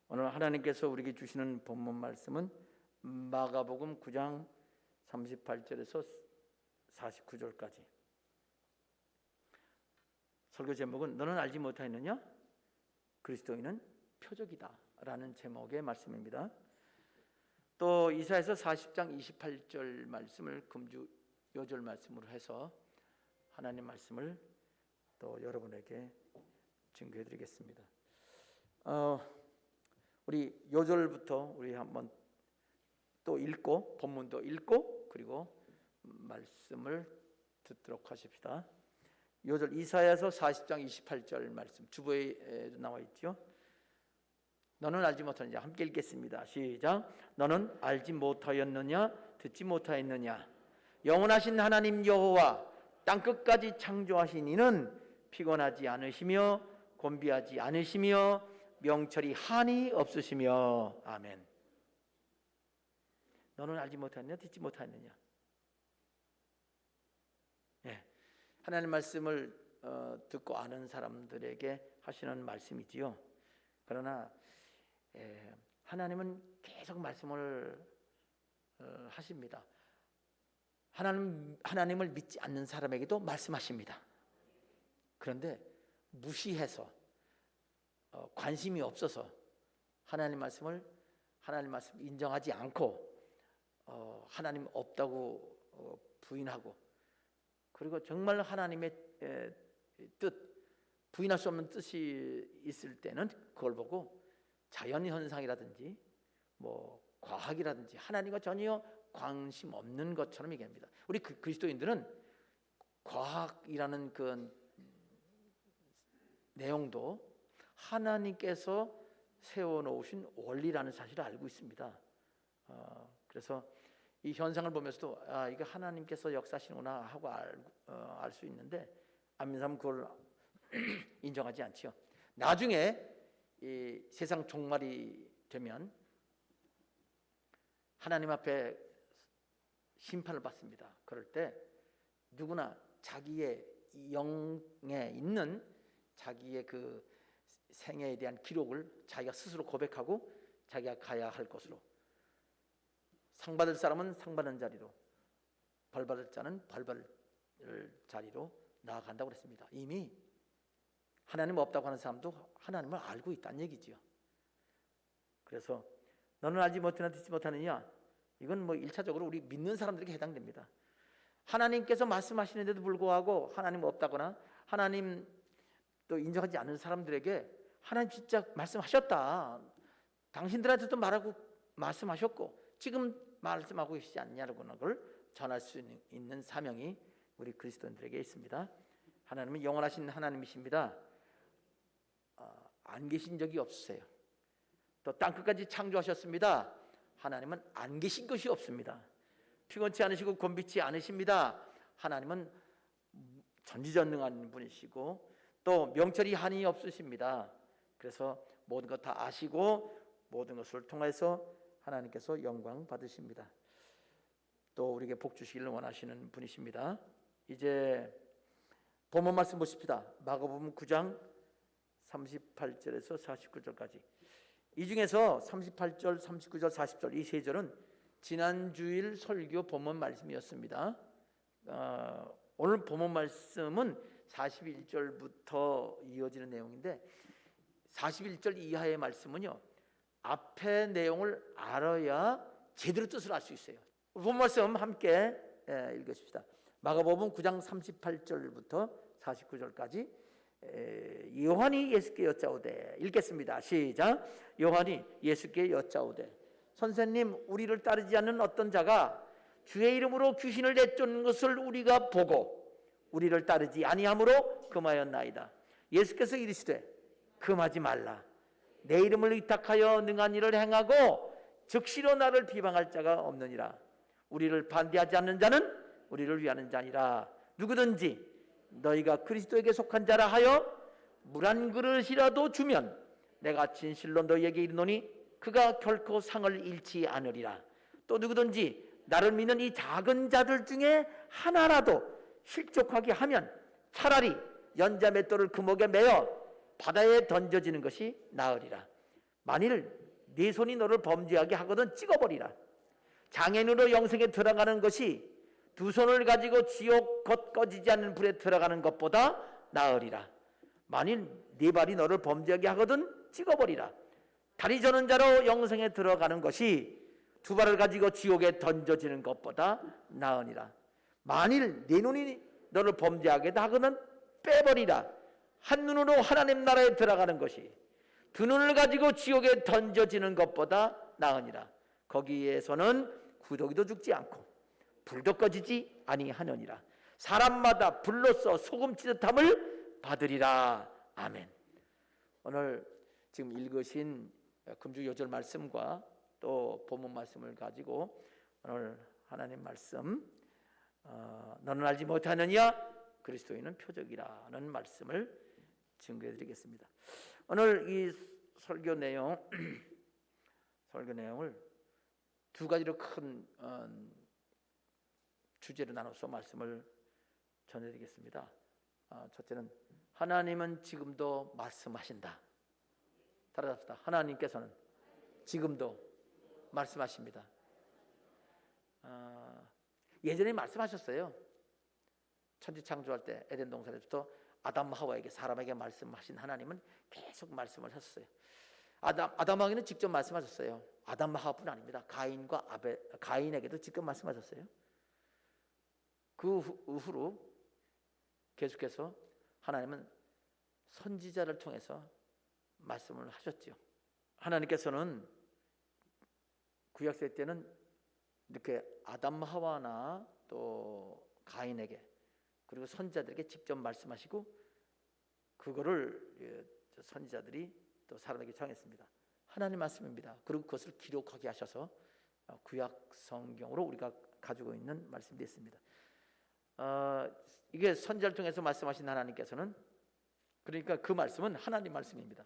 오늘 하나님께서 우리에게 주시는 본문 말씀은 마가복음 9장 38절에서 49절까지. 설교 제목은 너는 알지 못하였느냐? 그리스도인은 표적이다 라는 제목의 말씀입니다. 또 이사야서 40장 28절 말씀을 금주 요절 말씀으로 해서 하나님 말씀을 또 여러분에게 증거해 드리겠습니다. 우리 요절부터 우리 한번 또 읽고 본문도 읽고 그리고 말씀을 듣도록 하십시다. 요절 이사야서 40장 28절 말씀 주보에도 나와 있죠. 너는 알지 못하느냐? 함께 읽겠습니다. 시작. 너는 알지 못하였느냐? 듣지 못하였느냐? 영원하신 하나님 여호와 땅끝까지 창조하신 이는 피곤하지 않으시며 곤비하지 않으시며 명철이 한이 없으시며. 아멘. 너는 알지 못하느냐? 듣지 못하느냐? 예, 하나님 말씀을 듣고 아는 사람들에게 하시는 말씀이지요. 그러나 하나님은 계속 말씀을 하십니다. 하나님을 믿지 않는 사람에게도 말씀하십니다. 그런데 무시해서 관심이 없어서 하나님 말씀 인정하지 않고 하나님 없다고 부인하고, 그리고 정말 하나님의 뜻, 부인할 수 없는 뜻이 있을 때는 그걸 보고 자연현상이라든지 과학이라든지 하나님과 전혀 관심 없는 것처럼 얘기합니다. 우리 그리스도인들은 과학이라는 그 내용도 하나님께서 세워놓으신 원리라는 사실을 알고 있습니다. 그래서 이 현상을 보면서도 이게 하나님께서 역사하시는구나 하고 알 수 있는데, 안 믿는 사람은 그걸 인정하지 않죠. 나중에 이 세상 종말이 되면 하나님 앞에 심판을 받습니다. 그럴 때 누구나 자기의 영에 있는 자기의 그 생애에 대한 기록을 자기가 스스로 고백하고 자기가 가야 할 곳으로, 상 받을 사람은 상 받는 자리로, 벌 받을 자는 벌 받을 자리로 나아간다고 그랬습니다. 이미 하나님 없다고 하는 사람도 하나님을 알고 있다는 얘기지요. 그래서 너는 알지 못하느냐 듣지 못하느냐, 이건 1차적으로 우리 믿는 사람들에게 해당됩니다. 하나님께서 말씀하시는데도 불구하고 하나님 없다거나 하나님 또 인정하지 않는 사람들에게 하나님 진짜 말씀하셨다, 당신들한테도 말씀하셨고 지금 말씀하고 계시지 않냐라는 걸 전할 수 있는 사명이 우리 그리스도인들에게 있습니다. 하나님은 영원하신 하나님이십니다. 안 계신 적이 없으세요. 또 땅끝까지 창조하셨습니다. 하나님은 안 계신 것이 없습니다. 피곤치 않으시고 곤비치 않으십니다. 하나님은 전지전능한 분이시고 또 명철이 한이 없으십니다. 그래서 모든 것 다 아시고 모든 것을 통해서 하나님께서 영광 받으십니다. 또 우리에게 복 주시기를 원하시는 분이십니다. 이제 본문 말씀 보십시다. 마가복음 9장 38절에서 49절까지. 이 중에서 38절, 39절, 40절 이 세 절은 지난 주일 설교 본문 말씀이었습니다. 오늘 본문 말씀은 41절부터 이어지는 내용인데, 41절 이하의 말씀은요, 앞의 내용을 알아야 제대로 뜻을 알 수 있어요. 본문 말씀 함께 읽으십시다. 마가복음 9장 38절부터 49절까지. 요한이 예수께 여짜오되, 읽겠습니다. 시작. 요한이 예수께 여짜오되, 선생님, 우리를 따르지 않는 어떤 자가 주의 이름으로 귀신을 내쫓는 것을 우리가 보고 우리를 따르지 아니함으로 금하였나이다. 예수께서 이르시되 금하지 말라. 내 이름을 의탁하여 능한 일을 행하고 즉시로 나를 비방할 자가 없느니라. 우리를 반대하지 않는 자는 우리를 위하는 자니라. 누구든지 너희가 그리스도에게 속한 자라 하여 물 한 그릇이라도 주면 내가 진실로 너희에게 이르노니 그가 결코 상을 잃지 않으리라. 또 누구든지 나를 믿는 이 작은 자들 중에 하나라도 실족하게 하면 차라리 연자 맷돌을 그 목에 매어 바다에 던져지는 것이 나으리라. 만일 네 손이 너를 범죄하게 하거든 찍어버리라. 장애인으로 영생에 들어가는 것이 두 손을 가지고 지옥 곧 꺼지지 않는 불에 들어가는 것보다 나으리라. 만일 네 발이 너를 범죄하게 하거든 찍어버리라. 다리 저는 자로 영생에 들어가는 것이 두 발을 가지고 지옥에 던져지는 것보다 나으니라. 만일 네 눈이 너를 범죄하게 하거든 빼버리라. 한 눈으로 하나님 나라에 들어가는 것이 두 눈을 가지고 지옥에 던져지는 것보다 나으니라. 거기에서는 구더기도 죽지 않고 불도 꺼지지 아니하느니라. 사람마다 불로써 소금 치듯함을 받으리라. 아멘. 오늘 지금 읽으신 금주 요절 말씀과 또 본문 말씀을 가지고 오늘 하나님 말씀 너는 알지 못하느냐 그리스도인은 표적이라는 말씀을 증거해 드리겠습니다. 오늘 이 설교 내용을 두 가지로 큰 주제로 나눠서 말씀을 전해드리겠습니다. 첫째는 하나님은 지금도 말씀하신다. 따라합시다. 하나님께서는 지금도 말씀하십니다. 예전에 말씀하셨어요. 천지 창조할 때 에덴 동산에서부터 아담 하와에게 사람에게 말씀하신 하나님은 계속 말씀을 하셨어요. 아담에게는 직접 말씀하셨어요. 아담 하와뿐 아닙니다. 가인에게도 직접 말씀하셨어요. 그 후로 계속해서 하나님은 선지자를 통해서 말씀을 하셨죠. 하나님께서는 구약시대 때는 이렇게 아담 하와나 또 가인에게 그리고 선지자들에게 직접 말씀하시고 그거를 선지자들이 또 사람에게 전했습니다. 하나님 말씀입니다. 그리고 그것을 기록하게 하셔서 구약 성경으로 우리가 가지고 있는 말씀이 됐습니다. 이게 선지자를 통해서 말씀하신 하나님께서는 그러니까 그 말씀은 하나님 말씀입니다.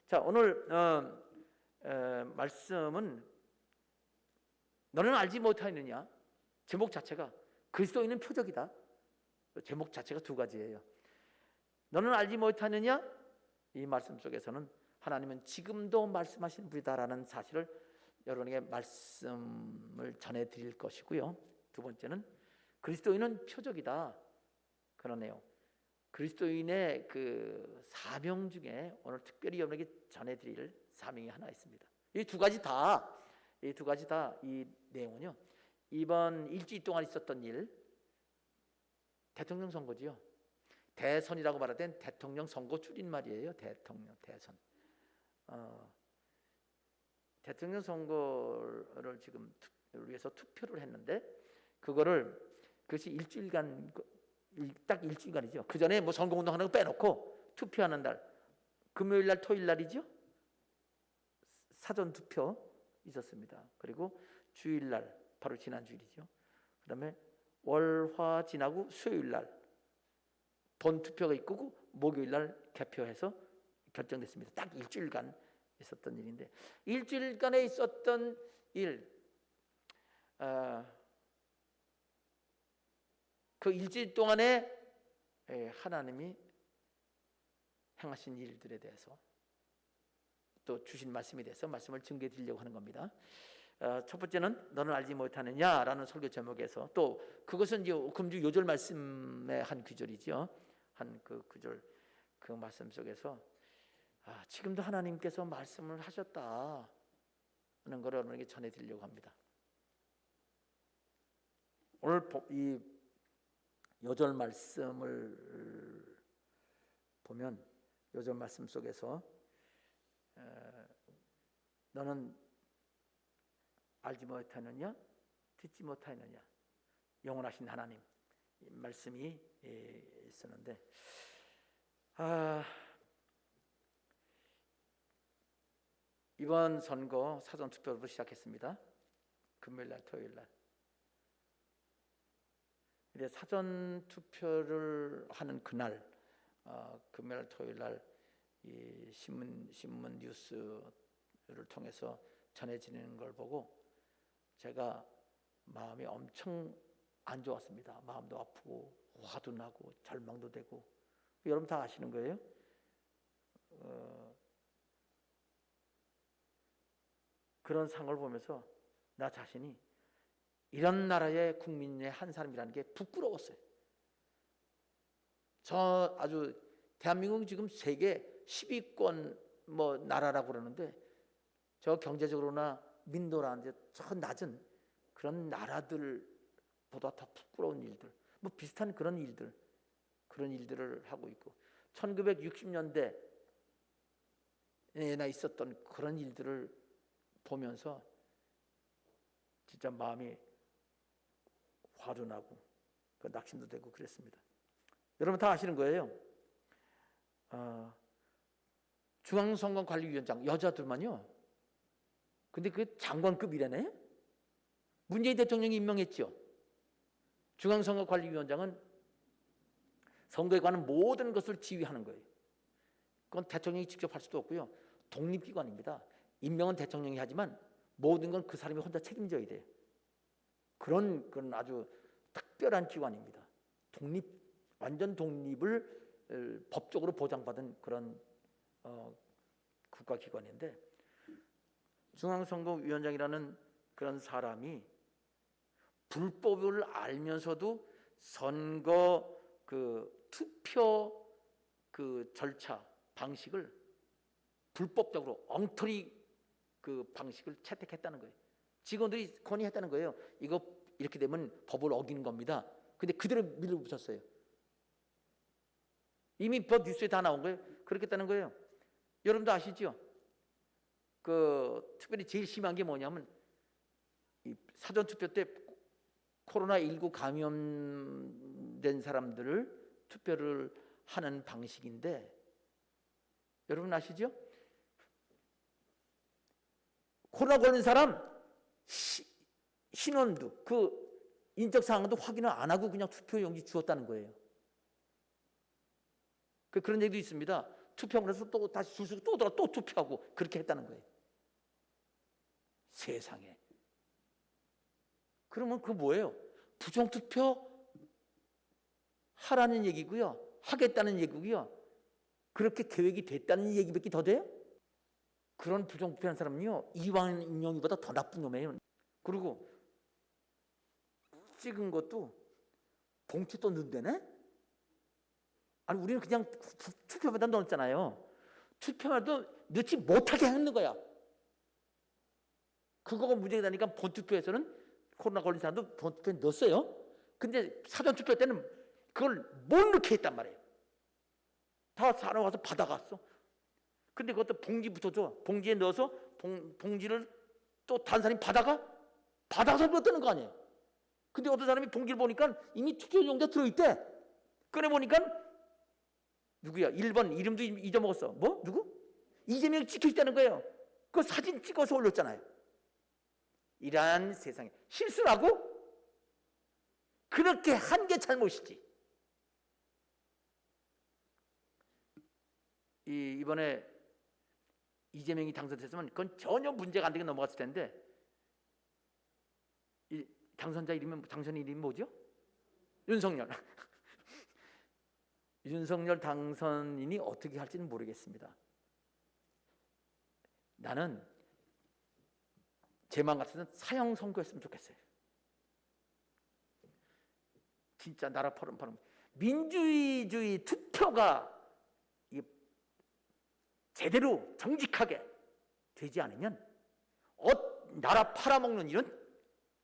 자, 오늘 말씀은 너는 알지 못하느냐. 제목 자체가 그리스도인은 표적이다. 제목 자체가 두 가지예요. 너는 알지 못하느냐. 이 말씀 속에서는 하나님은 지금도 말씀하시는 분이다라는 사실을 여러분에게 말씀을 전해드릴 것이고요. 두 번째는 그리스도인은 표적이다. 그러네요. 그리스도인의 그 사명 중에 오늘 특별히 여러분에게 전해드릴 사명이 하나 있습니다. 이 두 가지 다 이 내용은요. 이번 일주일 동안 있었던 일, 대통령 선거지요. 대선이라고 말하된 대통령 선거 줄임말이에요. 대선. 대통령 선거를 지금 위해서 투표를 했는데 그것이 일주일간 딱 일주일간이죠. 그 전에 뭐 선거운동하는 거 빼놓고 투표하는 날 금요일 날 토요일 날이죠. 사전 투표 있었습니다. 그리고 주일 날 바로 지난 주일이죠. 그다음에 월화 지나고 수요일 날 본 투표가 있고 목요일 날 개표해서 결정됐습니다. 딱 일주일간 있었던 일인데 일주일간에 있었던 일 그 일주일 동안에 하나님이 행하신 일들에 대해서 또 주신 말씀에 대해서 말씀을 증거해 드리려고 하는 겁니다. 첫 번째는 너는 알지 못하느냐라는 설교 제목에서 또 그것은 이제 금주 요절 말씀의 한 구절이죠. 한 그 구절 그 말씀 속에서 지금도 하나님께서 말씀을 하셨다는 걸 여러분에게 전해 드리려고 합니다. 오늘 이 요절 말씀을 보면 요절 말씀 속에서 너는 알지 못하느냐 듣지 못하느냐 영원하신 하나님 말씀이 있었는데 이번 선거 사전 투표로 시작했습니다. 금요일날 토요일날. 근데 사전 투표를 하는 그날 금요일 토요일날 이 신문 뉴스를 통해서 전해지는 걸 보고 제가 마음이 엄청 안 좋았습니다. 마음도 아프고 화도 나고 절망도 되고 여러분 다 아시는 거예요. 그런 상을 보면서 나 자신이 이런 나라의 국민의 한 사람이라는 게 부끄러웠어요. 저 아주 대한민국은 지금 세계 10위권 뭐 나라라고 그러는데 저 경제적으로나 민도나 이제 저 낮은 그런 나라들보다 더 부끄러운 일들, 뭐 비슷한 그런 일들을 하고 있고 1960년대에나 있었던 그런 일들을 보면서 진짜 마음이 화도 나고 낙심도 되고 그랬습니다. 여러분 다 아시는 거예요. 중앙선거관리위원장 여자들만요. 근데 그 장관급이라네. 문재인 대통령이 임명했죠. 중앙선거관리위원장은 선거에 관한 모든 것을 지휘하는 거예요. 그건 대통령이 직접 할 수도 없고요. 독립기관입니다. 임명은 대통령이 하지만 모든 건 그 사람이 혼자 책임져야 돼요. 그런 아주 특별한 기관입니다. 완전 독립을 법적으로 보장받은 그런 국가기관인데 중앙선거위원장이라는 그런 사람이 불법을 알면서도 선거 투표 절차 방식을 불법적으로 엉터리 방식을 채택했다는 거예요. 직원들이 건의했다는 거예요. 이거 이렇게 되면 법을 어기는 겁니다. 근데 그대로 밀어붙였어요. 이미 법 뉴스에 다 나온 거예요. 그렇게 했다는 거예요. 여러분도 아시죠? 특별히 제일 심한 게 뭐냐면 이 사전투표 때 코로나19 감염된 사람들을 투표를 하는 방식인데 여러분 아시죠? 코로나 걸린 사람 신원도 인적사항도 확인을 안 하고 그냥 투표용지 주었다는 거예요. 그런 얘기도 있습니다. 투표하고 나서 또 다시 줄 서고 또 투표하고 그렇게 했다는 거예요. 세상에. 그러면 뭐예요? 부정투표 하라는 얘기고요. 하겠다는 얘기고요. 그렇게 계획이 됐다는 얘기밖에 더 돼요? 그런 부정투표하는 사람은요. 이완용이보다 더 나쁜 놈이에요. 그리고 찍은 것도 봉투 또 넣는다네? 아니 우리는 그냥 투표마다 넣었잖아요. 투표마다 넣지 못하게 하는 거야. 그거가 문제가 되니까 본투표에서는 코로나 걸린 사람도 본투표에 넣었어요. 근데 사전투표 때는 그걸 못 넣게 했단 말이에요. 다 사람 와서 받아갔어. 근데 그것도 봉지 붙여줘. 봉지에 넣어서 봉지를 또 다른 사람이 받아서 넣었다는 거 아니에요. 근데 어떤 사람이 봉지를 보니까 이미 투표용지가 들어있대. 꺼내보니까 누구야? 1번 이름도 잊어먹었어. 뭐? 누구? 이재명이 찍혀있다는 거예요. 그 사진 찍어서 올렸잖아요. 이러한 세상에 실수라고? 그렇게 한 게 잘못이지. 이번에 이재명이 당선됐으면 그건 전혀 문제가 안 되게 넘어갔을 텐데 이 당선 이름이 뭐죠? 윤석열. 윤석열 당선인이 어떻게 할지는 모르겠습니다. 나는 제 마음 같아서는 사형 선고했으면 좋겠어요. 진짜 나라 파렴파렴 민주주의 투표가 제대로 정직하게 되지 않으면 나라 팔아먹는 일은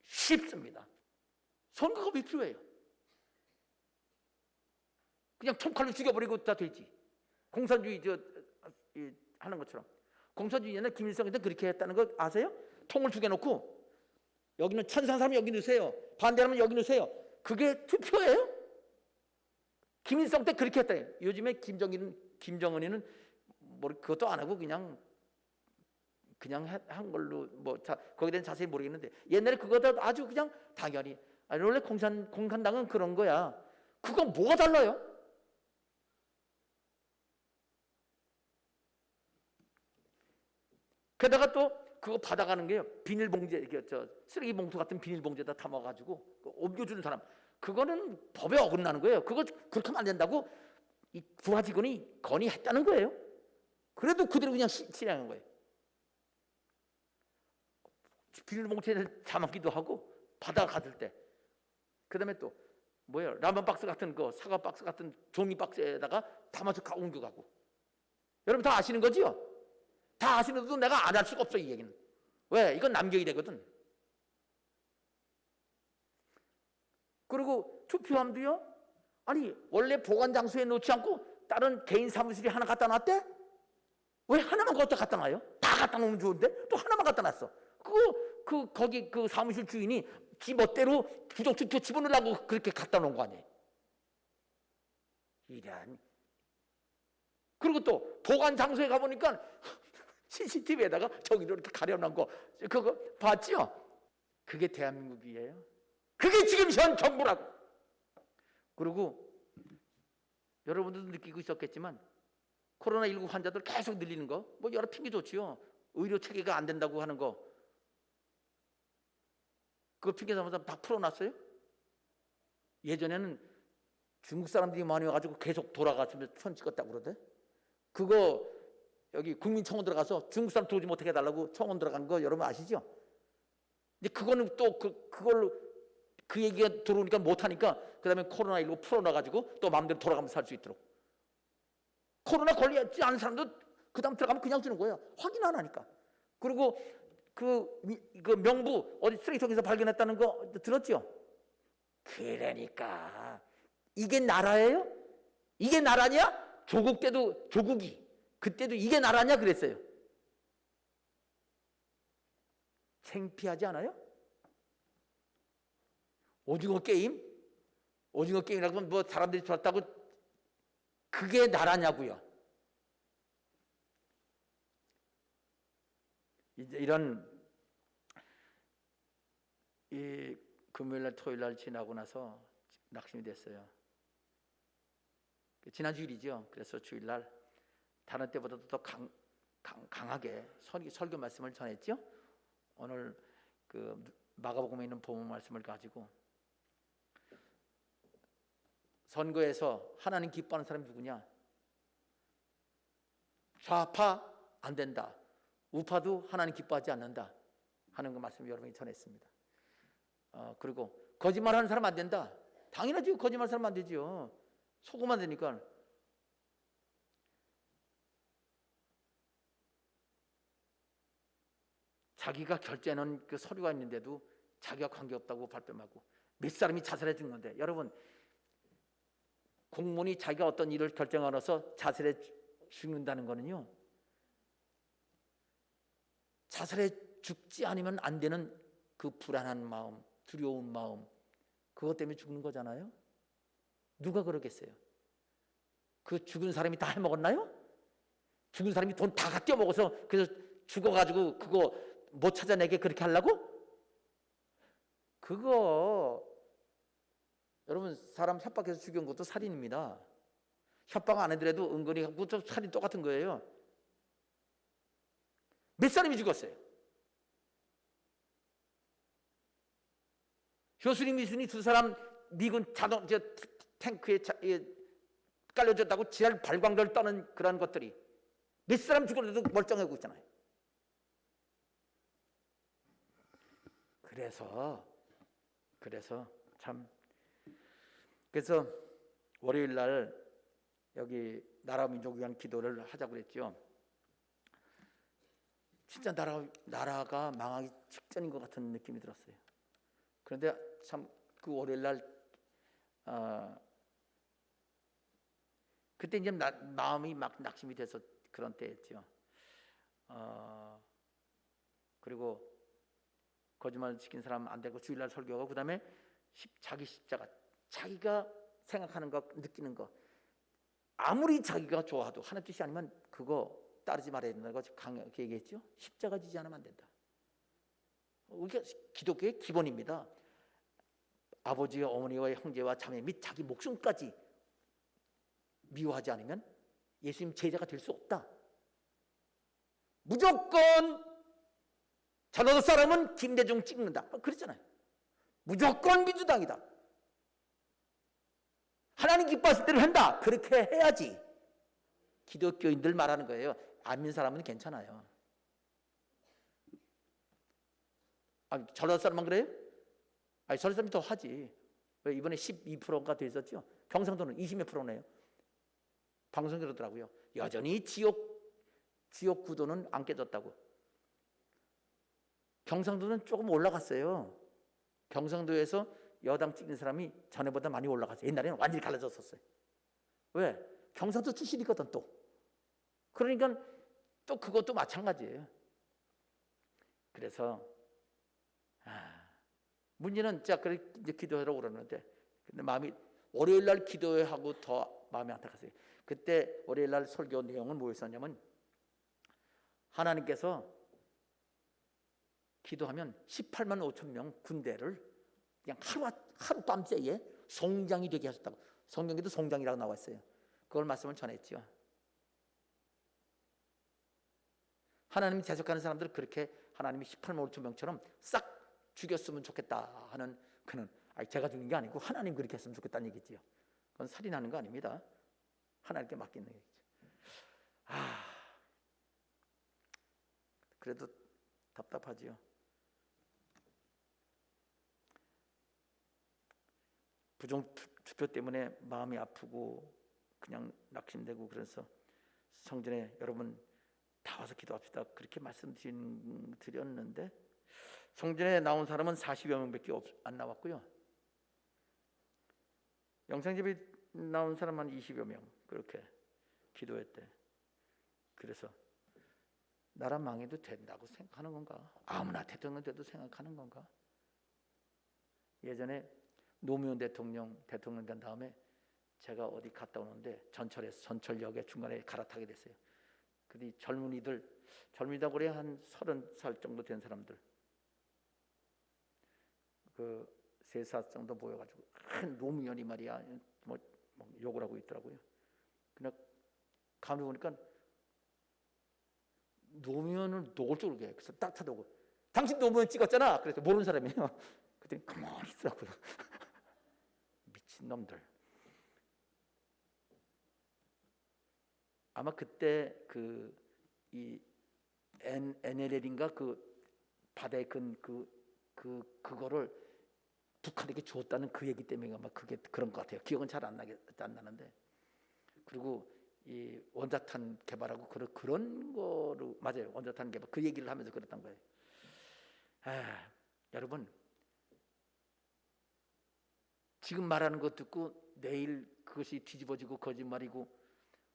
쉽습니다. 선거가 왜 필요해요? 그냥 총칼로 죽여버리고 다 되지. 공산주의 하는 것처럼. 공산주의는 김일성한테 그렇게 했다는 거 아세요? 통을 두 개 놓고 여기는 찬성하는 사람 여기 넣으세요. 반대하면 여기 넣으세요. 그게 투표예요? 김일성 때 그렇게 했다. 요즘에 김정은이는 그것도 안 하고 그냥 한 걸로 거기에 대한 자세히 모르겠는데 옛날에 그거도 아주 그냥 당연히 원래 공산당은 그런 거야. 그건 뭐가 달라요? 게다가 또 그거 받아가는 게요. 비닐봉지에 쓰레기 봉투 같은 비닐봉지에다 담아가지고 옮겨주는 사람. 그거는 법에 어긋나는 거예요. 그거 그렇게 하면 안 된다고 이 부하 직원이 건의했다는 거예요. 그래도 그대로 그냥 실행한 거예요. 비닐봉투에 담았기도 하고 바다 갔을 때. 그다음에 또 뭐예요? 라면 박스 같은 거, 사과 박스 같은 종이 박스에다가 담아서 옮겨가고. 여러분 다 아시는 거지요? 다 아시는데도 내가 안 할 수가 없어, 이 얘기는. 왜? 이건 남겨야 되거든. 그리고 투표함도요. 아니 원래 보관 장소에 놓지 않고 다른 개인 사무실에 하나 갖다 놨대? 왜 하나만 갖다 놔요? 다 갖다 놓으면 좋은데 또 하나만 갖다 놨어. 거기 그 사무실 주인이 지 멋대로 부정투표 집어넣으려고 그렇게 갖다 놓은 거 아니에요? 이런. 그리고 또 보관 장소에 가보니까 CCTV에다가 저기로 이렇게 가려놓은 거 그거 봤지요? 그게 대한민국이에요. 그게 지금 현 정부라고. 그리고 여러분들도 느끼고 있었겠지만 코로나19 환자들 계속 늘리는 거, 뭐 여러 핑계 좋지요. 의료 체계가 안 된다고 하는 거, 그거 핑계 삼아서 다 풀어놨어요. 예전에는 중국 사람들이 많이 와가지고 계속 돌아가서 선 찍었다고 그러대. 그거 여기 국민청원 들어가서 중국 사람 들어오지 못하게 해달라고 청원 들어간 거 여러분 아시죠? 근데 그거는 또 그걸로 그 얘기가 들어오니까 못하니까 그 다음에 코로나19 풀어놔가지고 또 마음대로 돌아가면서 살 수 있도록. 코로나 걸리지 않은 사람도 그 다음 들어가면 그냥 주는 거예요. 확인 안 하니까. 그리고 그 명부 어디 쓰레기통에서 발견했다는 거 들었죠? 그러니까 이게 나라예요? 이게 나라냐? 조국 때도 조국이 그때도 이게 나라냐 그랬어요. 창피하지 않아요? 오징어 게임? 오징어 게임이라고 뭐 사람들이 좋았다고 그게 나라냐고요. 이런 이 금요일날 토요일날 지나고 나서 낙심이 됐어요. 지난 주일이죠. 그래서 주일날 다른 때보다도 더 강하게 설교 말씀을 전했죠. 오늘 그 마가복음에 있는 본문 말씀을 가지고 선거에서 하나님 기뻐하는 사람이 누구냐? 좌파 안 된다. 우파도 하나님 기뻐하지 않는다 하는 그 말씀 여러분이 전했습니다. 그리고 거짓말하는 사람 안 된다. 당연하죠. 거짓말하는 사람 안 되죠. 속으면 되니까. 자기가 결제하는 그 서류가 있는데도 자기가 관계없다고 발뺌하고 몇 사람이 자살해 죽는데, 여러분 공무원이 자기가 어떤 일을 결정하러서 자살해 죽는다는 거는요, 자살해 죽지 않으면 안 되는 그 불안한 마음, 두려운 마음, 그것 때문에 죽는 거잖아요. 누가 그러겠어요? 그 죽은 사람이 다 해먹었나요? 죽은 사람이 돈 다 갖다 먹어서 그래서 죽어가지고 그거 못 찾아내게 그렇게 하려고? 그거 여러분 사람 협박해서 죽인 것도 살인입니다. 협박 안 해더라도 은근히 그것도 살인 똑같은 거예요. 몇 사람이 죽었어요? 효순이 미순이 두 사람 미군 자동차 탱크에 깔려졌다고 지하 발광들 떠는 그런 것들이 몇 사람 죽었는데도 멀쩡하고 있잖아요. 그래서 월요일 날 여기 나라 민족 위한 기도를 하자고 그랬죠. 진짜 나라가 망하기 직전인 것 같은 느낌이 들었어요. 그런데 참 그 월요일 날 그때 이제 마음이 막 낙심이 돼서 그런 때였죠. 그리고 거짓말 시킨 사람 안 되고 주일날 설교하고 그다음에 자기 십자가, 자기가 생각하는 거, 느끼는 거, 아무리 자기가 좋아도 하나님 뜻이 아니면 그거 따르지 말아야 된다고 강하게 얘기했죠. 십자가 지지 않으면 안 된다. 이게 기독교의 기본입니다. 아버지와 어머니와 형제와 자매 및 자기 목숨까지 미워하지 않으면 예수님 제자가 될 수 없다. 무조건 전라도 사람은 김대중 찍는다. 그랬잖아요. 무조건 민주당이다. 하나님 기뻐하실 대로 한다. 그렇게 해야지. 기독교인들 말하는 거예요. 안 믿는 사람은 괜찮아요. 아, 전라도 사람만 그래요? 아니, 전라도 사람이 더 하지. 왜 이번에 12%가 됐었죠? 경상도는 20몇 %네요. 방송 그러더라고요. 여전히 지역 구도는 안 깨졌다고. 경상도는 조금 올라갔어요. 경상도에서 여당 찍는 사람이 전에보다 많이 올라갔어요. 옛날에는 완전히 갈라졌었어요. 왜? 경상도 출신이거든 또. 그러니까 또 그것도 마찬가지예요. 그래서 문제는 자 그래 이제 기도하라고 그러는데, 근데 마음이 월요일 날 기도하고 더 마음이 안타깝어요. 그때 월요일 날 설교 내용은 뭐였었냐면, 하나님께서 기도하면 18만 5천 명 군대를 그냥 하루 밤새에 송장이 되게 하셨다고. 성경에도 송장이라고 나와 있어요. 그걸 말씀을 전했죠. 하나님이 대적하는 사람들을 그렇게 하나님이 18만 5천 명처럼 싹 죽였으면 좋겠다 하는, 그는 제가 죽는 게 아니고 하나님 그렇게 했으면 좋겠다는 얘기지요. 그건 살인하는 거 아닙니다. 하나님께 맡기는 얘기죠. 그래도 답답하지요. 부정 투표 때문에 마음이 아프고 그냥 낙심되고, 그래서 성전에 여러분 다 와서 기도합시다 그렇게 말씀드렸는데, 성전에 나온 사람은 40여 명밖에 안 나왔고요. 영상집에 나온 사람은 20여 명 그렇게 기도했대. 그래서 나라 망해도 된다고 생각하는 건가? 아무나 대통령 돼도 생각하는 건가? 예전에 노무현 대통령 된 다음에 제가 어디 갔다 오는데 전철역에 중간에 갈아타게 됐어요. 근데 젊은이라고 그래 한 30살 정도 된 사람들, 그 3살 정도 모여가지고 노무현이 말이야 뭐 욕을 하고 있더라고요. 그냥 가만히 보니까 노무현을 노골적으로 해. 그래서 딱 쳐다보고, 당신 노무현 찍었잖아. 그래서 모르는 사람이에요. 그랬더니 가만히 있더라고요. 미친놈들. 아마 그때 이 NLL인가 그 바다에 그거를 북한에게 주었다는 그 얘기 때문에 아마 그게 그런 것 같아요. 기억은 잘 안 나는데. 그리고 이 원자탄 개발하고 그런 거로, 맞아요. 원자탄 개발 그 얘기를 하면서 그랬던 거예요. 여러분, 지금 말하는 것 듣고 내일 그것이 뒤집어지고 거짓말이고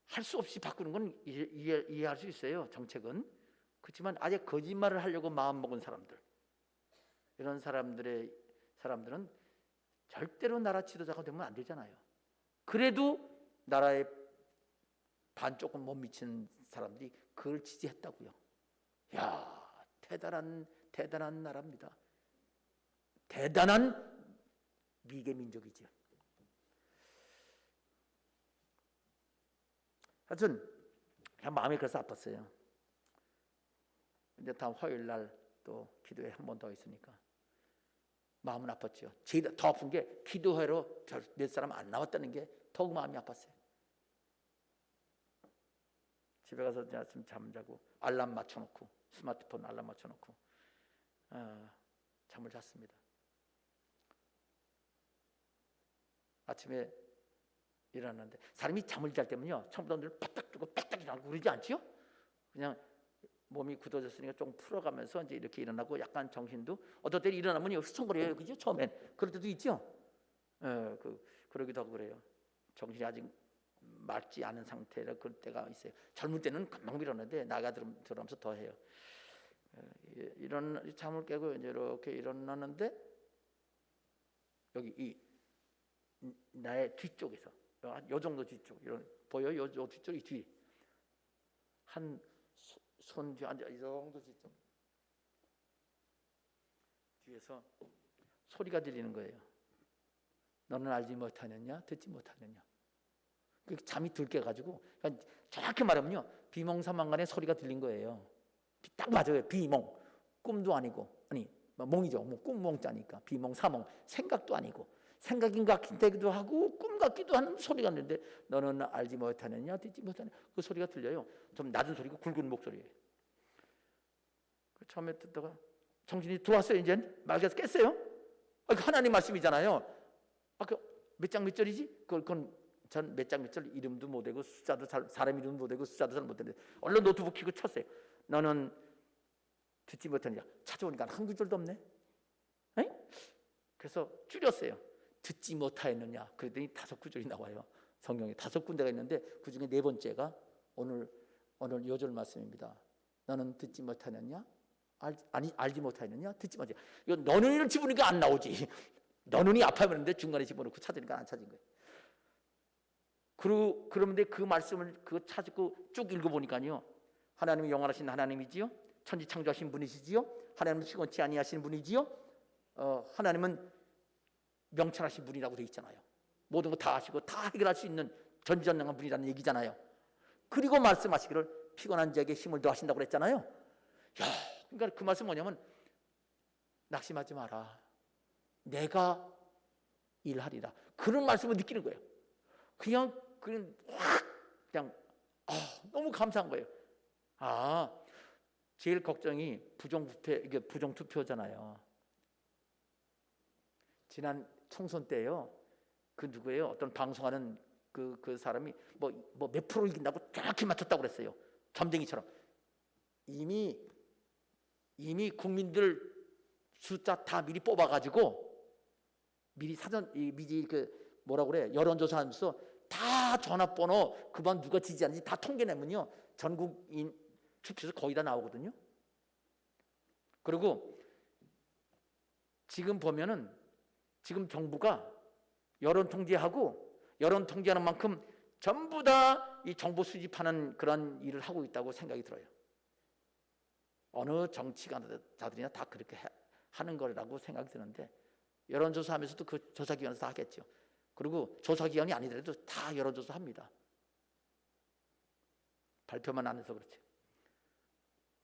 할 수 없이 바꾸는 건 이해할 수 있어요. 정책은. 그렇지만 아예 거짓말을 하려고 마음 먹은 사람들, 이런 사람들은 절대로 나라 지도자가 되면 안 되잖아요. 그래도 나라에 반 조금 못 미치는 사람들이 그걸 지지했다고요. 야, 대단한 나라입니다. 대단한 미개 민족이죠. 하여튼 그냥 마음이 그래서 아팠어요. 이제 다음 화요일 날 또 기도회 한 번 더 있으니까 마음은 아팠죠. 제일 더 아픈 게 기도회로 몇 사람 안 나왔다는 게 더욱 마음이 아팠어요. 집에 가서 아침 잠자고 알람 맞춰놓고, 스마트폰 알람 맞춰놓고 잠을 잤습니다. 아침에 일어났는데, 사람이 잠을 잘 때면요 처음부터 눈을 빡빡 뜨고 빡빡 일어나고 그러지 않지요? 그냥 몸이 굳어졌으니까 좀 풀어가면서 이제 이렇게 일어나고, 약간 정신도 어떨 때 일어나면 수성거려요, 그죠? 처음엔 그럴 때도 있죠. 그러기도 하고 그래요. 정신이 아직 맑지 않은 상태라 그럴 때가 있어요. 젊을 때는 금방 일어나는데 나이가 들어가면서 더 해요. 이런 잠을 깨고 이제 이렇게 일어나는데, 여기 이 나의 뒤쪽에서, 요 정도 뒤쪽, 이런 보여요? 요 뒤쪽이 뒤 한 손 뒤에 앉아 이 정도 뒤쪽 뒤에서 소리가 들리는 거예요. 너는 알지 못하느냐, 듣지 못하느냐. 잠이 들게 가지고, 그러니까 정확히 말하면요 비몽사몽간의 소리가 들린 거예요. 딱 맞아요. 비몽, 꿈도 아니고, 아니 몽이죠. 뭐 꿈몽자니까 비몽사몽, 생각도 아니고, 생각인 것 같기도 하고 꿈 같기도 하는 소리가 있는데, 너는 알지 못하느냐, 듣지 못하느냐, 그 소리가 들려요. 좀 낮은 소리고 굵은 목소리예요. 처음에 듣다가 정신이 들어왔어요. 이제 말께서 깼어요. 하나님 말씀이잖아요. 몇 장 몇 절이지? 그건 전 몇 장 몇 절 이름도 못 외고 숫자도 사람 이름도 못 외고 숫자도 잘 못 외는데 얼른 노트북 켜고 쳤어요. 너는 듣지 못하느냐. 찾아오니까 한 구절도 없네. 에? 그래서 줄였어요. 듣지 못하였느냐. 그랬더니 5구절이 나와요. 성경에 5군데가 있는데 그 중에 4번째가 오늘 요절 말씀입니다. 너는 듣지 못하느냐? 알지 못하느냐? 듣지 못하느냐. 이거 너는이를 집으니까 안 나오지. 너는이 아파했는데 중간에 집어넣고 찾으니까 안 찾은 거예요. 그런데 그 말씀을 찾고 쭉 읽어보니까요. 하나님이 영원하신 하나님이지요. 천지 창조하신 분이시지요. 하나님은 시건치 아니하신 분이지요. 하나님은 명철하신 분이라고 되어 있잖아요. 모든 거 다 아시고 다 해결할 수 있는 전지전능한 분이라는 얘기잖아요. 그리고 말씀하시기를 피곤한 자에게 힘을 더하신다고 그랬잖아요. 그러니까 그 말씀 뭐냐면 낙심하지 마라. 내가 일하리라. 그런 말씀을 느끼는 거예요. 그냥 너무 감사한 거예요. 제일 걱정이 이게 부정투표잖아요. 지난 총선 때요. 그 누구예요? 어떤 방송하는 그 사람이 몇 프로 이긴다고 정확히 맞췄다고 그랬어요. 점쟁이처럼. 이미 국민들 숫자 다 미리 뽑아가지고 미리 뭐라고 그래? 여론조사하면서 다 전화번호 그반 누가 지지하는지 다 통계내면요. 전국인 투표에서 거의 다 나오거든요. 그리고 지금 보면은 지금 정부가 여론 통제하는 만큼 전부 다 이 정보 수집하는 그런 일을 하고 있다고 생각이 들어요. 어느 정치가들이나 다 그렇게 하는 거라고 생각이 드는데 여론조사하면서도 그 조사기관에서 다 하겠죠. 그리고 조사기관이 아니더라도 다 여론조사합니다. 발표만 안 해서 그렇죠.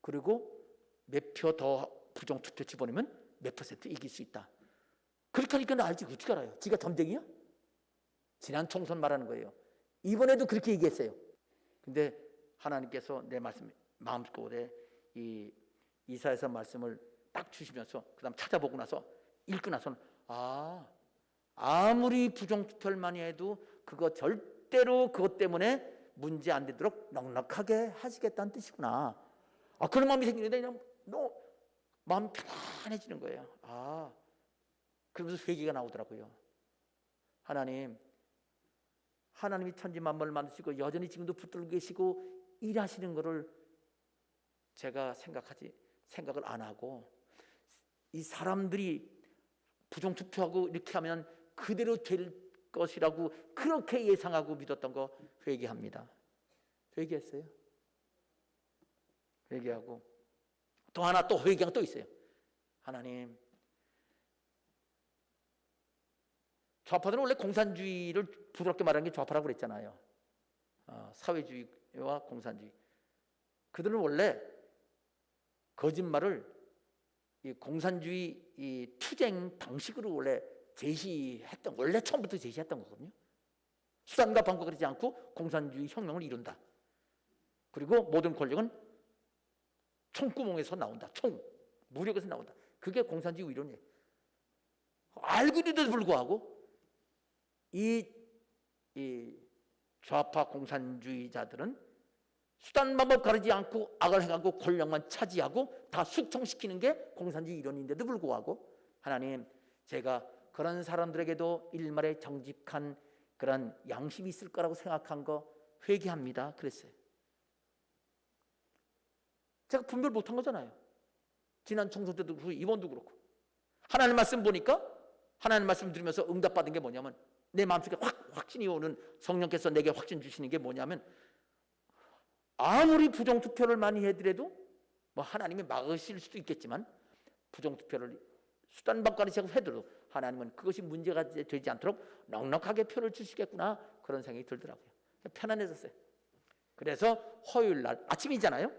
그리고 몇 표 더 부정투표 집어넣으면 몇 % 이길 수 있다. 그렇게 하니까 알지. 어떻게 알아요? 지가 점쟁이야? 지난 총선 말하는 거예요. 이번에도 그렇게 얘기했어요. 근데 하나님께서 내 말씀 마음속에 이 이사야서 말씀을 딱 주시면서 그 다음 찾아보고 나서 읽고 나서는 아무리 부정투표를 많이 해도 그거 절대로 그것 때문에 문제 안 되도록 넉넉하게 하시겠다는 뜻이구나. 그런 마음이 생기는데 그냥 마음이 편안해지는 거예요. 그러면서 회개가 나오더라고요. 하나님이 천지 만물을 만드시고 여전히 지금도 붙들고 계시고 일하시는 것을 제가 생각을 안 하고 이 사람들이 부정투표하고 이렇게 하면 그대로 될 것이라고 그렇게 예상하고 믿었던 거 회개합니다. 회개했어요. 회개하고 또 하나 또 회개가 또 있어요. 하나님, 좌파들은 원래 공산주의를 부드럽게 말하는 게 좌파라고 그랬잖아요. 사회주의와 공산주의. 그들은 원래 거짓말을 이 공산주의 이 투쟁 방식으로 원래 원래 처음부터 제시했던 거거든요. 수단과 방법을 그러지 않고 공산주의 혁명을 이룬다. 그리고 모든 권력은 총구멍에서 나온다. 무력에서 나온다. 그게 공산주의 이론이에요. 알고 있는데도 불구하고 이 좌파 공산주의자들은 수단 방법 가리지 않고 악을 행하고 권력만 차지하고 다 숙청시키는 게 공산주의 이론인데도 불구하고 하나님, 제가 그런 사람들에게도 일말의 정직한 그런 양심이 있을 거라고 생각한 거 회개합니다. 그랬어요. 제가 분별 못한 거잖아요. 지난 총선 때도 그렇고 이번도 그렇고. 하나님 말씀 보니까 하나님 말씀 들으면서 응답받은 게 뭐냐면 내 마음속에 확신이 오는 성령께서 내게 확신 주시는 게 뭐냐면 아무리 부정투표를 많이 해더라도 하나님이 막으실 수도 있겠지만 부정투표를 수단박가리 해도 하나님은 그것이 문제가 되지 않도록 넉넉하게 표를 주시겠구나 그런 생각이 들더라고요. 편안해졌어요. 그래서 화요일 날 아침이잖아요.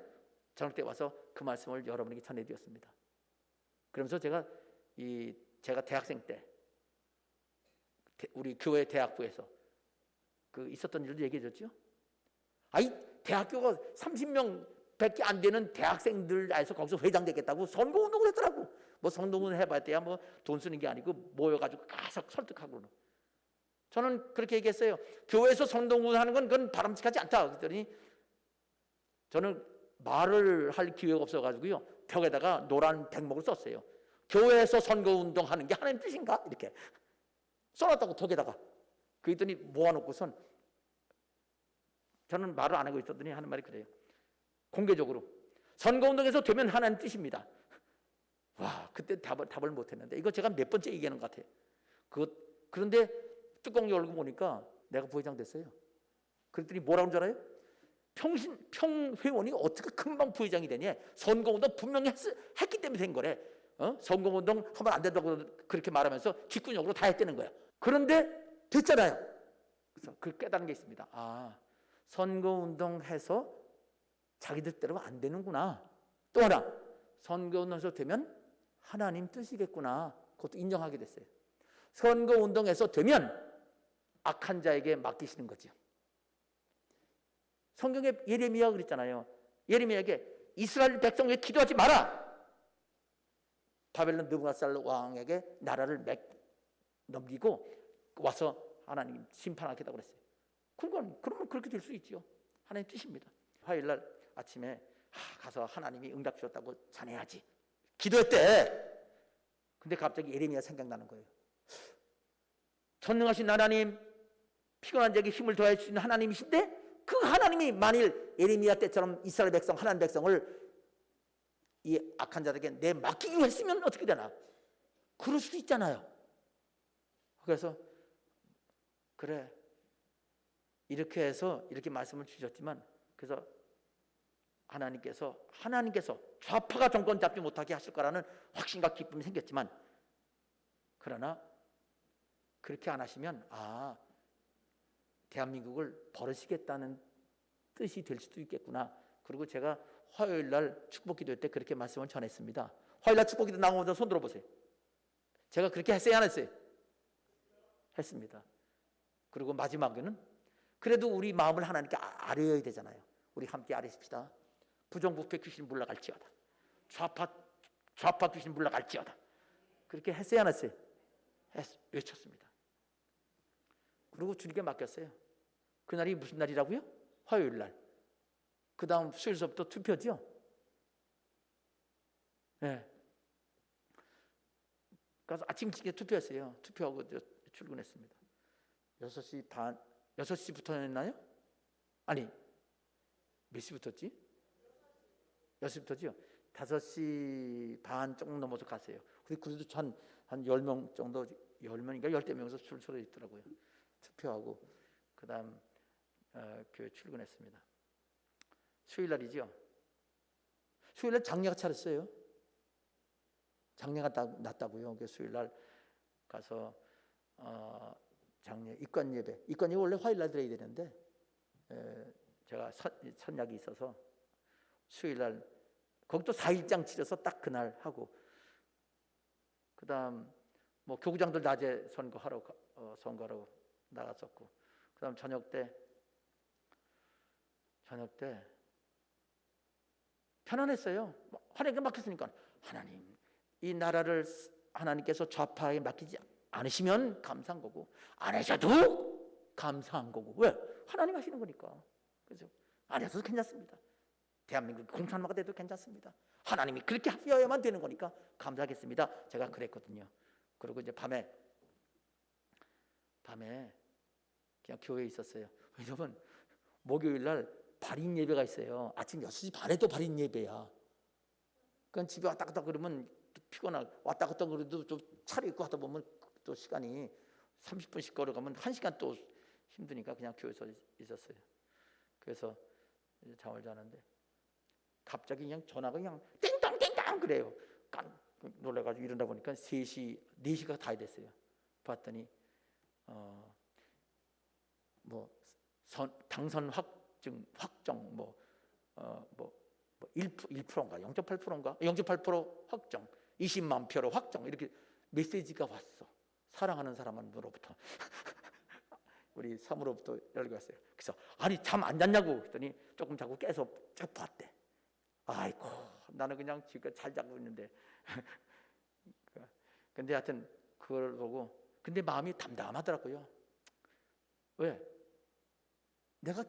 저녁 때 와서 그 말씀을 여러분에게 전해드렸습니다. 그러면서 제가 대학생 때 우리 교회 대학부에서 있었던 일도 얘기해 줬죠. 대학교가 30명, 20밖에 안 되는 대학생들 해서 거기서 회장 되겠다고 선거운동을 했더라고. 뭐 선거운동 해봐야 돼야 뭐 돈 쓰는 게 아니고 모여가지고 계속 설득하고. 저는 그렇게 얘기했어요. 교회에서 선거운동 하는 건 그건 바람직하지 않다. 그랬더니 저는 말을 할 기회가 없어가지고요, 벽에다가 노란 백목을 썼어요. 교회에서 선거운동 하는 게 하나님 뜻인가? 이렇게 써놨다고, 벽에다가. 그랬더니 모아놓고선 저는 말을 안 하고 있었더니 하는 말이 그래요. 공개적으로 선거운동에서 되면 하나님 뜻입니다. 와, 그때 답을 못했는데 이거 제가 몇 번째 얘기하는 것 같아요. 그런데 뚜껑 열고 보니까 내가 부회장 됐어요. 그랬더니 뭐라고 줄 알아요? 평회원이 어떻게 금방 부회장이 되냐? 선거운동 분명히 했기 때문에 된 거래. 선거운동 하면 안 된다고 그렇게 말하면서 직군적으로 다 했다는 거야. 그런데 됐잖아요. 그래서 그 깨달은 게 있습니다. 아, 선거운동 해서 자기 뜻대로 안 되는구나. 또 하나, 선거운동에서 되면 하나님 뜻이겠구나. 그것도 인정하게 됐어요. 선거운동에서 되면 악한 자에게 맡기시는 거죠. 성경에 예레미야가 그랬잖아요. 예레미야에게 이스라엘 백성에게 기도하지 마라. 바벨론 느부갓네살 왕에게 나라를 넘기고 와서 하나님 심판하겠다고 그랬어요. 그러면 그렇게 될 수 있죠. 하나님 뜻입니다. 화요일 날 아침에 가서 하나님이 응답 주셨다고 전해야지 기도했대. 근데 갑자기 예레미야 생각나는 거예요. 전능하신 하나님, 피곤한 자에게 힘을 더해 주시는 하나님이신데 그 하나님이 만일 예레미야 때처럼 이스라엘 백성, 하나님 백성을 이 악한 자들에게 내 맡기기로 했으면 어떻게 되나? 그럴 수도 있잖아요. 그래서 그래, 이렇게 해서 이렇게 말씀을 주셨지만, 그래서 하나님께서 좌파가 정권 잡지 못하게 하실 거라는 확신과 기쁨이 생겼지만, 그러나 그렇게 안 하시면 대한민국을 버리시겠다는 뜻이 될 수도 있겠구나. 그리고 제가 화요일 날 축복기도 때 그렇게 말씀을 전했습니다. 화요일 날 축복기도 나오면 손 들어보세요. 제가 그렇게 했어요, 안 했어요? 했습니다. 그리고 마지막에는 그래도 우리 마음을 하나님께 아뢰어야 되잖아요. 우리 함께 아뢰십시다. 부정부패 귀신 물러갈지어다. 좌파 귀신 물러갈지어다. 그렇게 했어요, 안 했어요? 외쳤습니다. 그리고 주님께 맡겼어요. 그날이 무슨 날이라고요? 화요일 날. 그 다음 수요일서부터 투표죠. 네. 그래서 아침 일찍 투표했어요. 투표하고 출근했습니다. 6시 반, 6시부터 했나요? 아니, 몇 시부터지? 6시부터죠. 5시 반 조금 넘어서 갔어요. 그래도 한 10명 정도, 10명인가 10대명에서 줄 서져 있더라고요. 투표하고 그 다음 교회 출근했습니다. 수요일 날이죠. 수요일 날 장례가 차렸어요. 장례가 났다고요. 수요일 날 가서 장례 입관 예배 원래 화요일 날 드려야 되는데 제가 선약이 있어서 수요일 날 거기도 4일장 치러서 딱 그날 하고, 그 다음 뭐 교구장들 낮에 선거하러 나갔었고, 그 다음 저녁 때 편안했어요. 하나님께 맡겼으니까. 하나님, 이 나라를 하나님께서 좌파에 맡기지 않으시면 감사한 거고, 안 하셔도 감사한 거고. 왜? 하나님 하시는 거니까. 그죠? 안 하셔도 괜찮습니다. 대한민국 공산화가 돼도 괜찮습니다. 하나님이 그렇게 하셔야만 되는 거니까 감사하겠습니다. 제가 그랬거든요. 그리고 이제 밤에 그냥 교회에 있었어요. 왜냐면 목요일 날 발인 예배가 있어요. 아침 6시 반에도 발인 예배야. 그러니까 집에 왔다 갔다 그러면 피곤하고, 왔다 갔다 그래도 좀 차려입고 하다 보면 또 시간이 30분씩 걸어가면 1시간 또 힘드니까 그냥 교회에서 있었어요. 그래서 이제 잠을 자는데 갑자기 그냥 전화가 그냥 띵동 그래요. 놀라가지고 일어나 보니까 4시가 다 됐어요. 봤더니 당선 확정 1%인가 0.8%인가 0.8% 확정, 20만 표로 확정, 이렇게 메시지가 왔어. 사랑하는 사람으로부터. 우리 사무로부터 연락이 왔어요. 그래서 아니 잠 안 잤냐고 했더니 조금 자고 깨서 쫙 봤대. 아이고, 나는 그냥 지금 잘 자고 있는데. 근데 하여튼 그걸 보고, 근데 마음이 담담하더라고요. 왜? 내가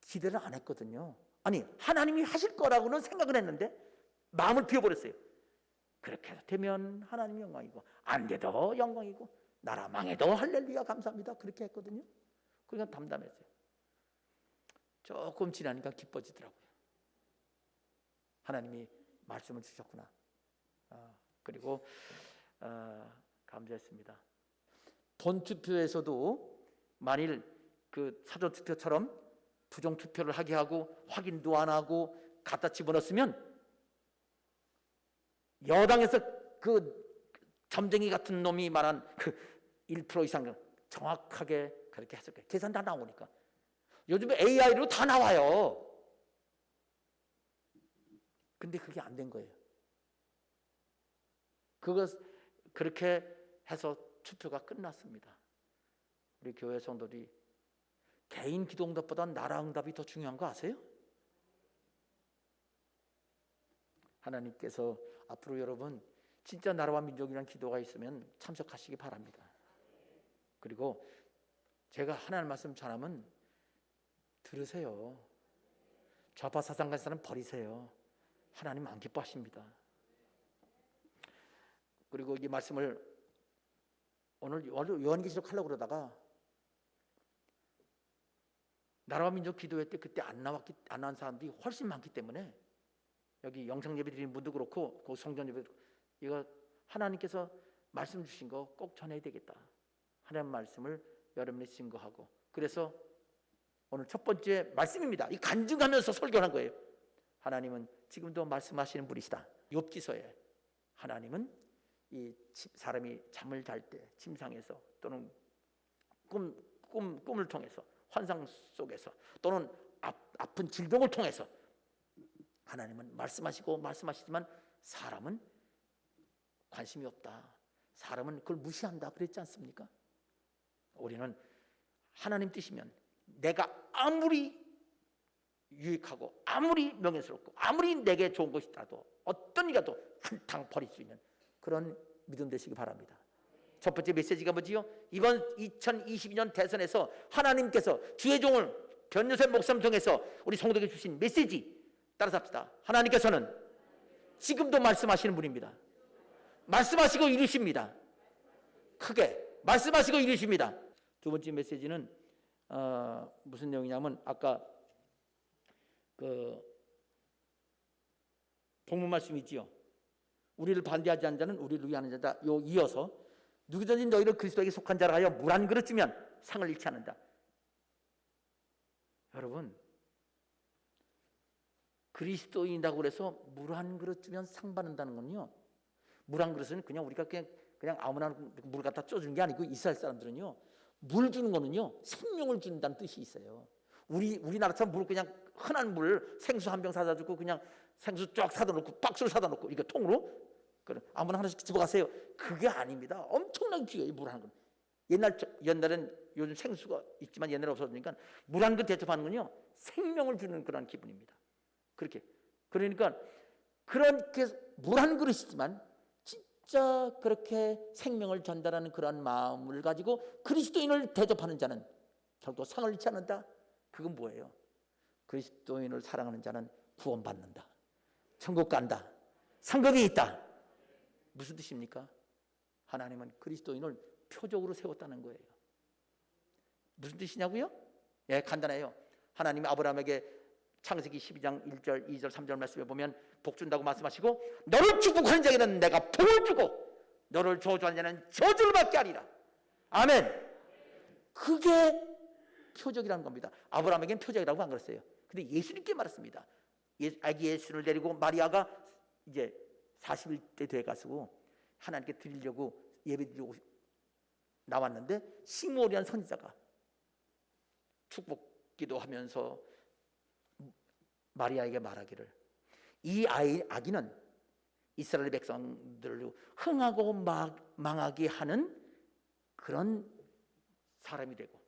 기대를 안 했거든요. 아니, 하나님이 하실 거라고는 생각을 했는데 마음을 비워버렸어요. 그렇게 되면 하나님 영광이고, 안 돼도 영광이고, 나라 망해도 할렐루야 감사합니다. 그렇게 했거든요. 그러니까 담담했어요. 조금 지나니까 기뻐지더라고요. 하나님이 말씀을 주셨구나. 그리고 감사했습니다. 본 투표에서도 만일 그 사전 투표처럼 부정 투표를 하게 하고 확인도 안 하고 갖다 집어넣었으면 여당에서 그 점쟁이 같은 놈이 말한 그 1% 이상 정확하게 그렇게 했을 거예요. 계산 다 나오니까. 요즘에 AI로 다 나와요. 근데 그게 안 된 거예요. 그렇게 해서 투표가 끝났습니다. 우리 교회 성도들이 개인 기도응답보다 나라 응답이 더 중요한 거 아세요? 하나님께서 앞으로 여러분 진짜 나라와 민족이란 기도가 있으면 참석하시기 바랍니다. 그리고 제가 하나님 말씀 전하면 들으세요. 좌파 사상 가진 사람 버리세요. 하나님 안 기뻐하십니다. 그리고 이 말씀을 오늘 요한계시록 하려고 그러다가 나라와 민족 기도회 때 그때 안 나온 사람들이 훨씬 많기 때문에 여기 영상 예배 드리는 분도 그렇고 그 성전 예배 이거 하나님께서 말씀 주신 거 꼭 전해야 되겠다. 하나님 말씀을 여러분이 증거하고 그래서 오늘 첫 번째 말씀입니다. 이 간증하면서 설교한 거예요. 하나님은 지금도 말씀하시는 분이시다. 욥기서에 하나님은 이 사람이 잠을 잘 때 침상에서 또는 꿈을 통해서 환상 속에서 또는 아픈 질병을 통해서 하나님은 말씀하시지만 사람은 관심이 없다. 사람은 그걸 무시한다. 그랬지 않습니까? 우리는 하나님 뜻이면 내가 아무리 유익하고 아무리 명예스럽고 아무리 내게 좋은 것이라도 어떤 일이라도 한탕 버릴 수 있는 그런 믿음 되시기 바랍니다. 첫 번째 메시지가 뭐지요? 이번 2022년 대선에서 하나님께서 주의 종을 변요셉 목사님 통해서 우리 성도에게 주신 메시지 따라서 합시다. 하나님께서는 지금도 말씀하시는 분입니다. 말씀하시고 이루십니다. 크게 말씀하시고 이루십니다. 두 번째 메시지는 무슨 내용이냐면 아까 그 본문 말씀 있지요. 우리를 반대하지 않는 자는 우리를 위하는 자다. 이어서 누구든지 너희를 그리스도에게 속한 자라 하여 물 한 그릇 주면 상을 잃지 않는다. 여러분 그리스도인이라고 그래서 물 한 그릇 주면 상 받는다는 건요. 물 한 그릇은 그냥 우리가 그냥 아무나 물 갖다 쪄주는 게 아니고 이스라엘 사람들은요. 물 주는 거는요. 생명을 준다는 뜻이 있어요. 우리나라처럼 물 그냥 흔한 물 생수 한 병 사다 주고 그냥 생수 쫙 사다 놓고 박스를 사다 놓고 이렇게 통으로 아무나 하나씩 집어가세요. 그게 아닙니다. 엄청나게 귀해요. 물 한 건. 옛날엔 요즘 생수가 있지만 옛날에 없어지니까 물 한 건 대접하는 건요. 생명을 주는 그런 기분입니다. 그러니까 그렇게 물 한 그릇이지만 진짜 그렇게 생명을 전달하는 그런 마음을 가지고 그리스도인을 대접하는 자는 결코 상을 잃지 않는다. 그건 뭐예요? 그리스도인을 사랑하는 자는 구원받는다. 천국 간다. 상급이 있다. 무슨 뜻입니까? 하나님은 그리스도인을 표적으로 세웠다는 거예요. 무슨 뜻이냐고요? 예, 간단해요. 하나님이 아브라함에게 창세기 12장 1절, 2절, 3절 말씀에 보면 복 준다고 말씀하시고 너를 축복하는 자에게는 내가 복을 주고 너를 저주하는 자는 저주를 받게 하리라. 아멘. 그게 표적이라는 겁니다. 아브라함에게는 표적이라고 안 그랬어요. 근데 예수님께 말했습니다. 아기 예수를 데리고 마리아가 이제 40일 때 돼가지고 하나님께 드리려고 예배드리고 나왔는데 시므온이라는 선지자가 축복 기도하면서 마리아에게 말하기를 이 아기는 이스라엘 백성들을 흥하고 망하게 하는 그런 사람이 되고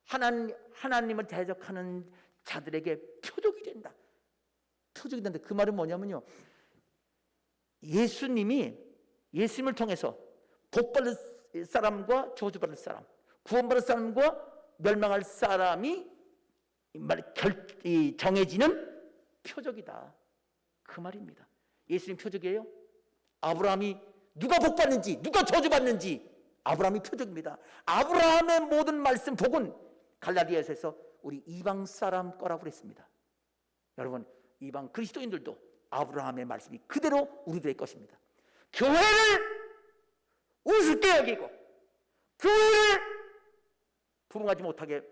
하나님을 대적하는 자들에게 표적이 된다. 표적이 된다. 그 말은 뭐냐면요, 예수님을 통해서 복받을 사람과 저주받을 사람, 구원받을 사람과 멸망할 사람이 정해지는 표적이다, 그 말입니다. 예수님 표적이에요. 아브라함이 누가 복받는지, 누가 저주받는지 아브라함이 표적입니다. 아브라함의 모든 말씀 복은 갈라디아서에서 우리 이방 사람 거라고 그랬습니다. 여러분, 이방 그리스도인들도 아브라함의 말씀이 그대로 우리들의 것입니다. 교회를 우습게 여기고 교회를 부흥하지 못하게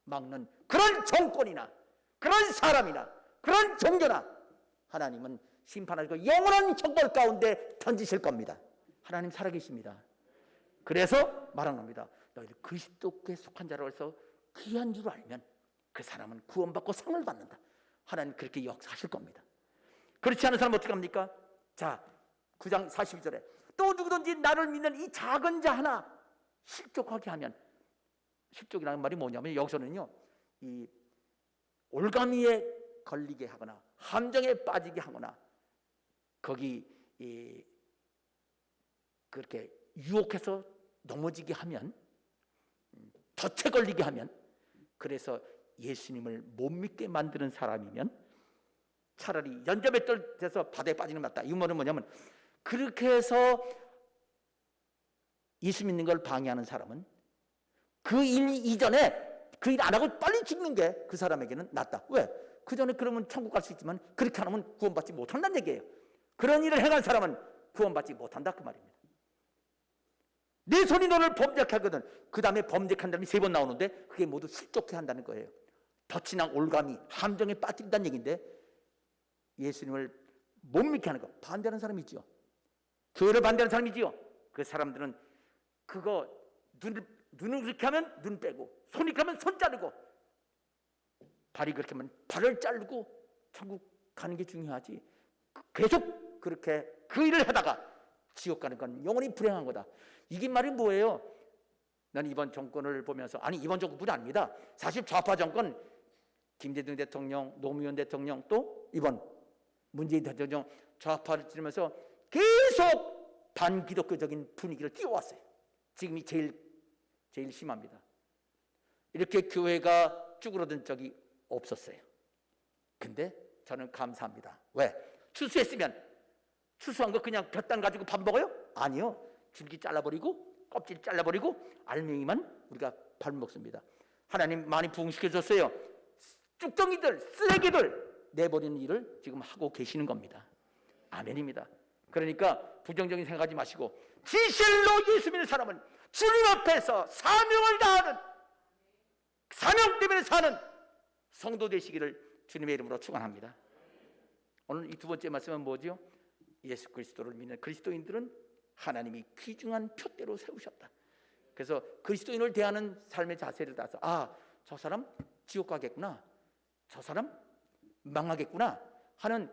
막는 그런 정권이나 그런 사람이나 그런 종교나 하나님은 심판하시고 영원한 형벌 가운데 던지실 겁니다. 하나님 살아계십니다. 그래서 말하는 겁니다. 너희들 그리스도께 속한 자라고 해서 귀한 줄 알면 그 사람은 구원받고 상을 받는다. 하나님 그렇게 역사하실 겁니다. 그렇지 않은 사람은 어떻게 합니까? 자, 9장 42절에 또 누구든지 나를 믿는 이 작은 자 하나 실족하게 하면, 실족이라는 말이 뭐냐면 여기서는요, 이 올가미에 걸리게 하거나 함정에 빠지게 하거나 거기 그렇게 유혹해서 넘어지게 하면, 덫에 걸리게 하면, 그래서 예수님을 못 믿게 만드는 사람이면 차라리 연자맷돌 돼서 바다에 빠지는 게 낫다. 이 말은 뭐냐면 그렇게 해서 예수 믿는 걸 방해하는 사람은 그 일 이전에 그 일 안 하고 빨리 죽는 게 그 사람에게는 낫다. 왜? 그 전에 그러면 천국 갈 수 있지만 그렇게 안 하면 구원받지 못한다는 얘기예요. 그런 일을 행한 사람은 구원받지 못한다, 그 말입니다. 내 손이 너를 범죄케 하거든. 그 다음에 범죄한 사람이 3번 나오는데 그게 모두 실족해 한다는 거예요. 덫이나 올가미, 함정에 빠뜨린다는 얘기인데 예수님을 못 믿게 하는 거 반대하는 사람이 있죠. 교회를 반대하는 사람이 있죠. 그 사람들은 그거 눈을 그렇게 하면 눈 빼고, 손이 그렇게 하면 손 자르고, 발이 그렇게 하면 발을 자르고 천국 가는 게 중요하지, 계속 그렇게 그 일을 하다가 지옥 가는 건 영원히 불행한 거다. 이게 말이 뭐예요? 난 이번 정권을 보면서, 아니 이번 정권뿐이 아닙니다. 사실 좌파 정권, 김대중 대통령, 노무현 대통령, 또 이번 문재인 대통령 좌파를 찌르면서 계속 반기독교적인 분위기를 띄워왔어요. 지금이 제일 심합니다. 이렇게 교회가 쭈그러든 적이 없었어요. 근데 저는 감사합니다. 왜? 추수했으면 추수한 거 그냥 볕단 가지고 밥 먹어요? 아니요. 줄기 잘라버리고 껍질 잘라버리고 알맹이만 우리가 밥 먹습니다. 하나님 많이 부흥시켜줬어요. 쭈덩이들, 쓰레기들 내버리는 일을 지금 하고 계시는 겁니다. 아멘입니다. 그러니까 부정적인 생각하지 마시고 진실로 예수 믿는 사람은 주님 앞에서 사명을 다하는, 사명 때문에 사는 성도 되시기를 주님의 이름으로 축원합니다. 오늘 이 두 번째 말씀은 뭐죠? 예수 그리스도를 믿는 그리스도인들은 하나님이 귀중한 표대로 세우셨다. 그래서 그리스도인을 대하는 삶의 자세를 따서, 아, 저 사람 지옥 가겠구나, 저 사람 망하겠구나 하는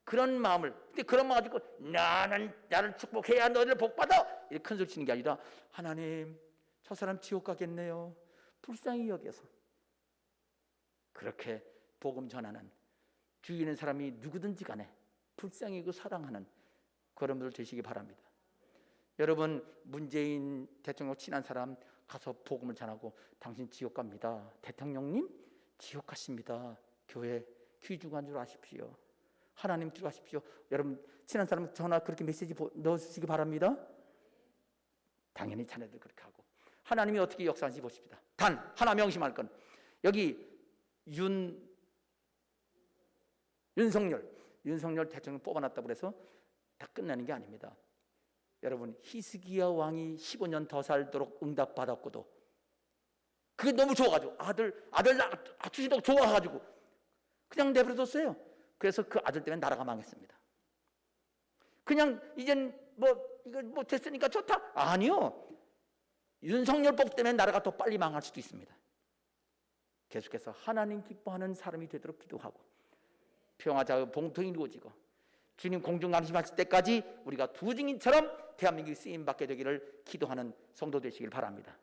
그런 마음을, 근데 그런 마음 가지고 나를 축복해야 너희들 복받아 이렇게 큰 소리 치는 게 아니라, 하나님 저 사람 지옥 가겠네요, 불쌍히 여겨서 그렇게 복음 전하는, 주위에 있는 사람이 누구든지 간에 불쌍히 여기고 사랑하는 그런 분들 되시기 바랍니다. 여러분, 문재인 대통령 친한 사람 가서 복음을 전하고, 당신 지옥 갑니다, 대통령님 지옥 가십니다, 교회 귀중한 줄 아십시오, 하나님 들어가십시오. 여러분 친한 사람 전화 그렇게 메시지 넣어주시기 바랍니다. 당연히 자녀들 그렇게 하고, 하나님이 어떻게 역사하는지 보십시다. 단 하나 명심할 건, 여기 윤석열 대통령 뽑아놨다고 해서 다 끝나는 게 아닙니다. 여러분, 히스기야 왕이 15년 더 살도록 응답받았고도 그게 너무 좋아가지고 아들 주신다고 좋아가지고 그냥 내버려뒀어요. 그래서 그 아들 때문에 나라가 망했습니다. 그냥 이젠 이거 됐으니까 좋다? 아니요. 윤석열 법 때문에 나라가 더 빨리 망할 수도 있습니다. 계속해서 하나님 기뻐하는 사람이 되도록 기도하고, 평화자의 봉통이 이루어지고 주님 공중 강림하실 때까지 우리가 두 증인처럼 대한민국이 쓰임받게 되기를 기도하는 성도 되시길 바랍니다.